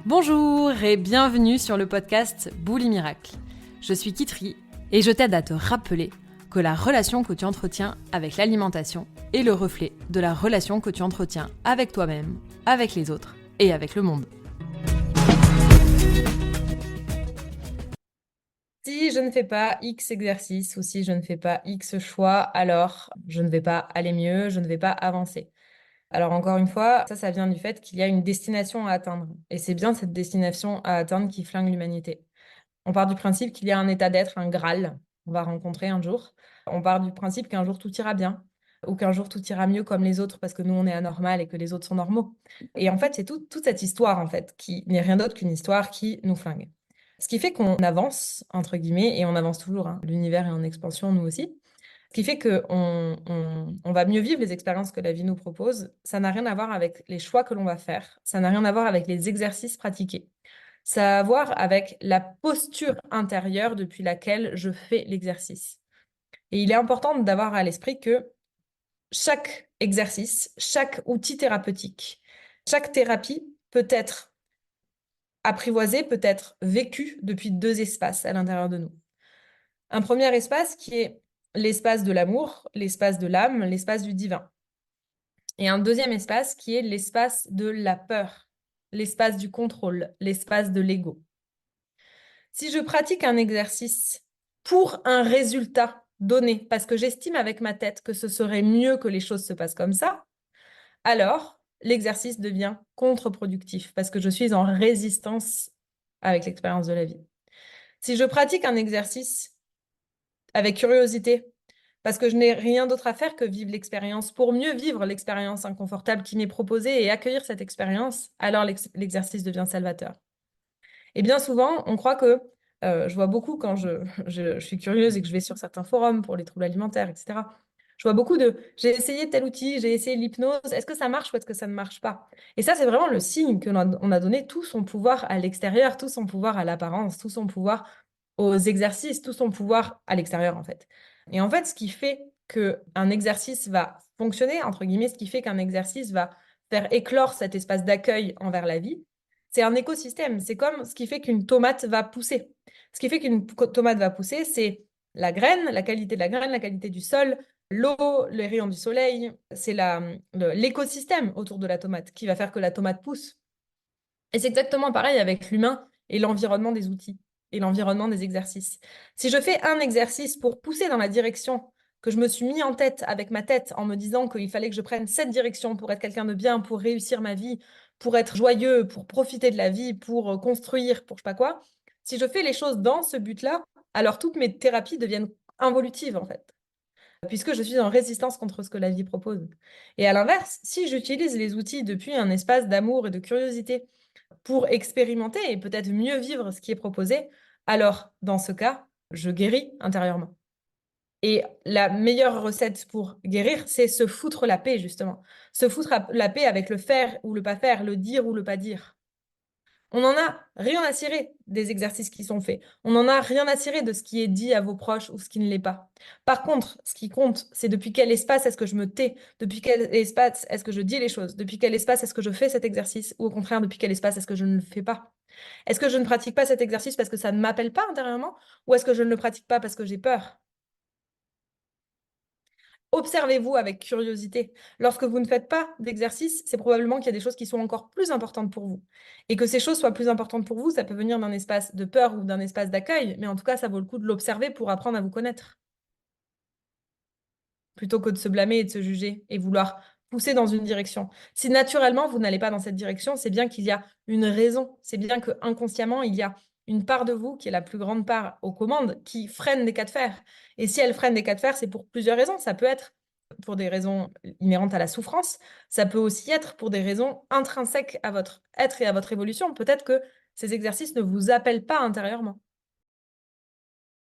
Bonjour et bienvenue sur le podcast Bouli Miracle. Je suis Kitri et je t'aide à te rappeler que la relation que tu entretiens avec l'alimentation est le reflet de la relation que tu entretiens avec toi-même, avec les autres et avec le monde. Si je ne fais pas X exercice ou si je ne fais pas X choix, alors je ne vais pas aller mieux, je ne vais pas avancer. Alors encore une fois, ça vient du fait qu'il y a une destination à atteindre. Et c'est bien cette destination à atteindre qui flingue l'humanité. On part du principe qu'il y a un état d'être, un Graal, qu'on va rencontrer un jour. On part du principe qu'un jour tout ira bien, ou qu'un jour tout ira mieux comme les autres parce que nous on est anormal et que les autres sont normaux. Et en fait, c'est toute cette histoire en fait qui n'est rien d'autre qu'une histoire qui nous flingue. Ce qui fait qu'on avance, entre guillemets, et on avance toujours, hein. L'univers est en expansion, nous aussi. Ce qui fait qu'on va mieux vivre les expériences que la vie nous propose. Ça n'a rien à voir avec les choix que l'on va faire. Ça n'a rien à voir avec les exercices pratiqués. Ça a à voir avec la posture intérieure depuis laquelle je fais l'exercice. Et il est important d'avoir à l'esprit que chaque exercice, chaque outil thérapeutique, chaque thérapie peut être apprivoisée, peut être vécue depuis deux espaces à l'intérieur de nous. Un premier espace qui est l'espace de l'amour, l'espace de l'âme, l'espace du divin. Et un deuxième espace qui est l'espace de la peur, l'espace du contrôle, l'espace de l'ego. Si je pratique un exercice pour un résultat donné, parce que j'estime avec ma tête que ce serait mieux que les choses se passent comme ça, alors l'exercice devient contre-productif, parce que je suis en résistance avec l'expérience de la vie. Si je pratique un exercice avec curiosité, parce que je n'ai rien d'autre à faire que vivre l'expérience pour mieux vivre l'expérience inconfortable qui m'est proposée et accueillir cette expérience, alors l'exercice devient salvateur. Et bien souvent, on croit que, je vois beaucoup quand je suis curieuse et que je vais sur certains forums pour les troubles alimentaires, etc. Je vois beaucoup de j'ai essayé tel outil, j'ai essayé l'hypnose, est-ce que ça marche ou est-ce que ça ne marche pas? Et ça, c'est vraiment le signe que on a donné tout son pouvoir à l'extérieur, tout son pouvoir à l'apparence, tout son pouvoir aux exercices, tout son pouvoir à l'extérieur, en fait. Et en fait, ce qui fait qu'un exercice va fonctionner, entre guillemets, ce qui fait qu'un exercice va faire éclore cet espace d'accueil envers la vie, c'est un écosystème. C'est comme ce qui fait qu'une tomate va pousser. Ce qui fait qu'une tomate va pousser, c'est la graine, la qualité de la graine, la qualité du sol, l'eau, les rayons du soleil. C'est l'écosystème autour de la tomate qui va faire que la tomate pousse. Et c'est exactement pareil avec l'humain et l'environnement des outils et l'environnement des exercices. Si je fais un exercice pour pousser dans la direction que je me suis mis en tête avec ma tête en me disant qu'il fallait que je prenne cette direction pour être quelqu'un de bien, pour réussir ma vie, pour être joyeux, pour profiter de la vie, pour construire, pour je sais pas quoi, si je fais les choses dans ce but-là, alors toutes mes thérapies deviennent involutives en fait, puisque je suis en résistance contre ce que la vie propose. Et à l'inverse, si j'utilise les outils depuis un espace d'amour et de curiosité, pour expérimenter et peut-être mieux vivre ce qui est proposé, alors dans ce cas, je guéris intérieurement. Et la meilleure recette pour guérir, c'est se foutre la paix, justement. Se foutre la paix avec le faire ou le pas faire, le dire ou le pas dire. On n'en a rien à cirer des exercices qui sont faits. On n'en a rien à cirer de ce qui est dit à vos proches ou ce qui ne l'est pas. Par contre, ce qui compte, c'est depuis quel espace est-ce que je me tais, depuis quel espace est-ce que je dis les choses, depuis quel espace est-ce que je fais cet exercice, ou au contraire, depuis quel espace est-ce que je ne le fais pas. Est-ce que je ne pratique pas cet exercice parce que ça ne m'appelle pas intérieurement, ou est-ce que je ne le pratique pas parce que j'ai peur? Observez-vous avec curiosité. Lorsque vous ne faites pas d'exercice, c'est probablement qu'il y a des choses qui sont encore plus importantes pour vous. Et que ces choses soient plus importantes pour vous, ça peut venir d'un espace de peur ou d'un espace d'accueil, mais en tout cas, ça vaut le coup de l'observer pour apprendre à vous connaître, plutôt que de se blâmer et de se juger et vouloir pousser dans une direction. Si naturellement, vous n'allez pas dans cette direction, c'est bien qu'il y a une raison. C'est bien que inconsciemment, il y a une part de vous, qui est la plus grande part aux commandes, qui freine des cas de fer. Et si elle freine des cas de fer, c'est pour plusieurs raisons. Ça peut être pour des raisons inhérentes à la souffrance. Ça peut aussi être pour des raisons intrinsèques à votre être et à votre évolution. Peut-être que ces exercices ne vous appellent pas intérieurement.